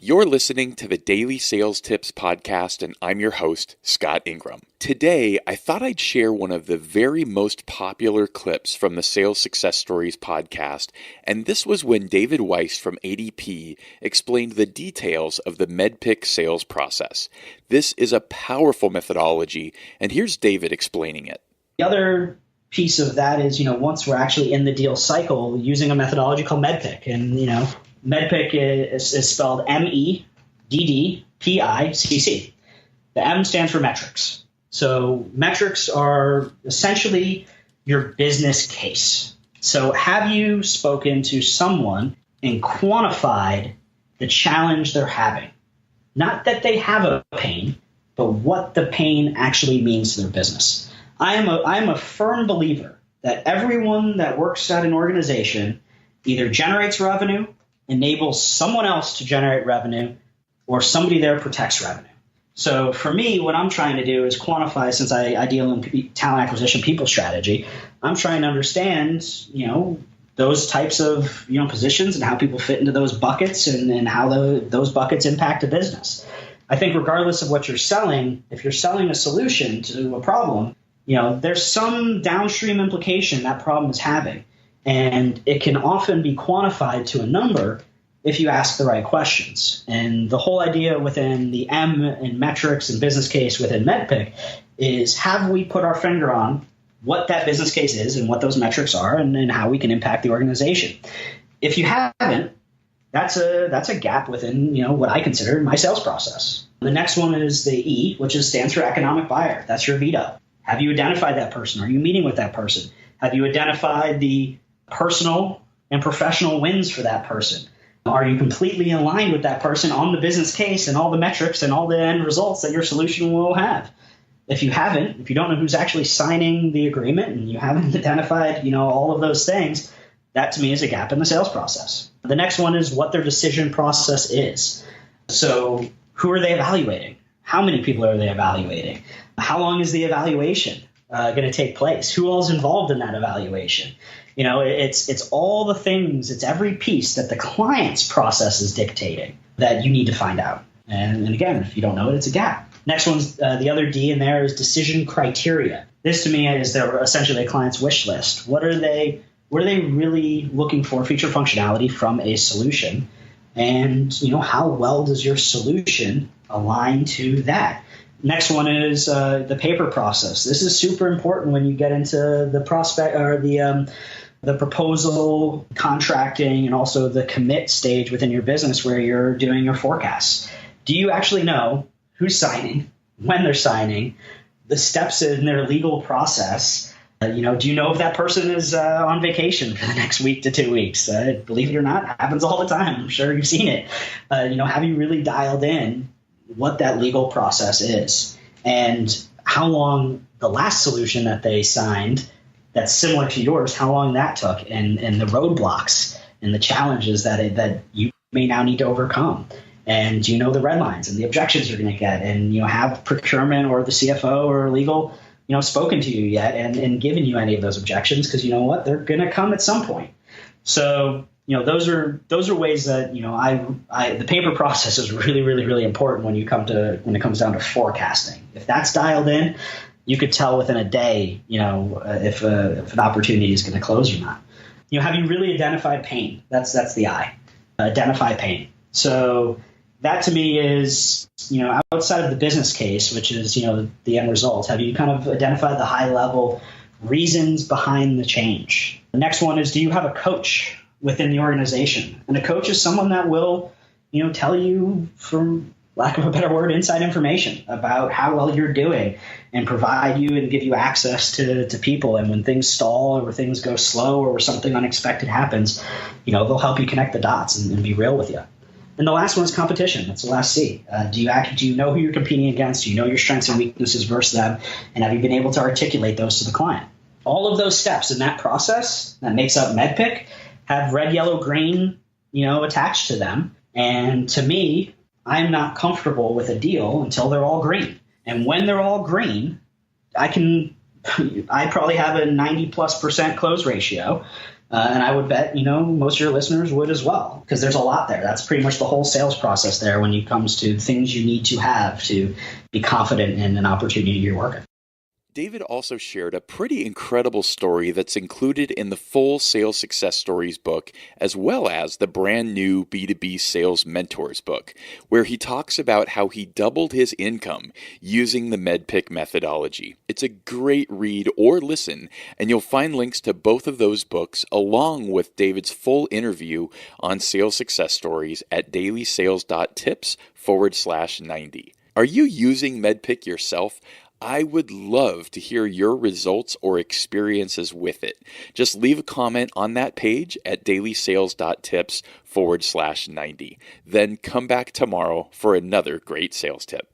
You're listening to the Daily Sales Tips Podcast, and I'm your host, Scott Ingram. Today, I thought I'd share one of the very most popular clips from the Sales Success Stories podcast, and this was when David Weiss from ADP explained the details of the MEDDPICC sales process. This is a powerful methodology, and here's David explaining it. The other piece of that is, once we're actually in the deal cycle, using a methodology called MEDDPICC, and, MEDDPICC is spelled MEDDPICC. The M stands for metrics. So metrics are essentially your business case. So have you spoken to someone and quantified the challenge they're having? Not that they have a pain, but what the pain actually means to their business. I am a firm believer that everyone that works at an organization either generates revenue, enables someone else to generate revenue, or somebody there protects revenue. So for me, what I'm trying to do is quantify, since I deal in talent acquisition people strategy, I'm trying to understand, those types of, positions and how people fit into those buckets and how those buckets impact a business. I think regardless of what you're selling, if you're selling a solution to a problem, there's some downstream implication that problem is having. And it can often be quantified to a number if you ask the right questions. And the whole idea within the M in metrics and business case within MEDDPICC is, have we put our finger on what that business case is and what those metrics are and how we can impact the organization? If you haven't, that's a gap within what I consider my sales process. The next one is the E, which stands for economic buyer. That's your veto. Have you identified that person? Are you meeting with that person? Have you identified the personal and professional wins for that person? Are you completely aligned with that person on the business case and all the metrics and all the end results that your solution will have? If you haven't, if you don't know who's actually signing the agreement and you haven't identified, all of those things, that to me is a gap in the sales process. The next one is what their decision process is. So who are they evaluating? How many people are they evaluating? How long is the evaluation going to take place? Who all is involved in that evaluation? It's all the things, it's every piece that the client's process is dictating that you need to find out. And again, if you don't know it, it's a gap. Next one's the other D in there is decision criteria. This to me is essentially a client's wish list. What are they really looking for feature functionality from a solution? And how well does your solution align to that? Next one is the paper process. This is super important when you get into the prospect or the proposal, contracting, and also the commit stage within your business where you're doing your forecasts. Do you actually know who's signing, when they're signing, the steps in their legal process? Do you know if that person is on vacation for the next week to 2 weeks? Believe it or not, it happens all the time. I'm sure you've seen it. Have you really dialed in what that legal process is and how long the last solution that they signed that's similar to yours, how long that took, and the roadblocks and the challenges that you may now need to overcome? And the red lines and the objections you're going to get, and have procurement or the CFO or legal spoken to you yet and given you any of those objections? Because they're going to come at some point. So those are ways that the paper process is really, really, really important when it comes down to forecasting. If that's dialed in, you could tell within a day if an opportunity is going to close or not. Have you really identified pain? That's the I. Identify pain. So that to me is outside of the business case, which is the end result. Have you kind of identified the high level reasons behind the change? The next one is, do you have a coach within the organization? And a coach is someone that will, tell you, for lack of a better word, inside information about how well you're doing and provide you and give you access to people. And when things stall or things go slow or something unexpected happens, they'll help you connect the dots and be real with you. And the last one is competition. That's the last C. Do you know who you're competing against? Do you know your strengths and weaknesses versus them? And have you been able to articulate those to the client? All of those steps in that process that makes up MEDDPICC have red, yellow, green, attached to them. And to me, I'm not comfortable with a deal until they're all green. And when they're all green, I probably have a 90+% close ratio. And I would bet, most of your listeners would as well, because there's a lot there. That's pretty much the whole sales process there when it comes to things you need to have to be confident in an opportunity you're working. David also shared a pretty incredible story that's included in the full Sales Success Stories book, as well as the brand new B2B Sales Mentors book, where he talks about how he doubled his income using the MEDDPICC methodology. It's a great read or listen, and you'll find links to both of those books along with David's full interview on Sales Success Stories at dailysales.tips/90. Are you using MEDDPICC yourself? I would love to hear your results or experiences with it. Just leave a comment on that page at dailysales.tips/90. Then come back tomorrow for another great sales tip.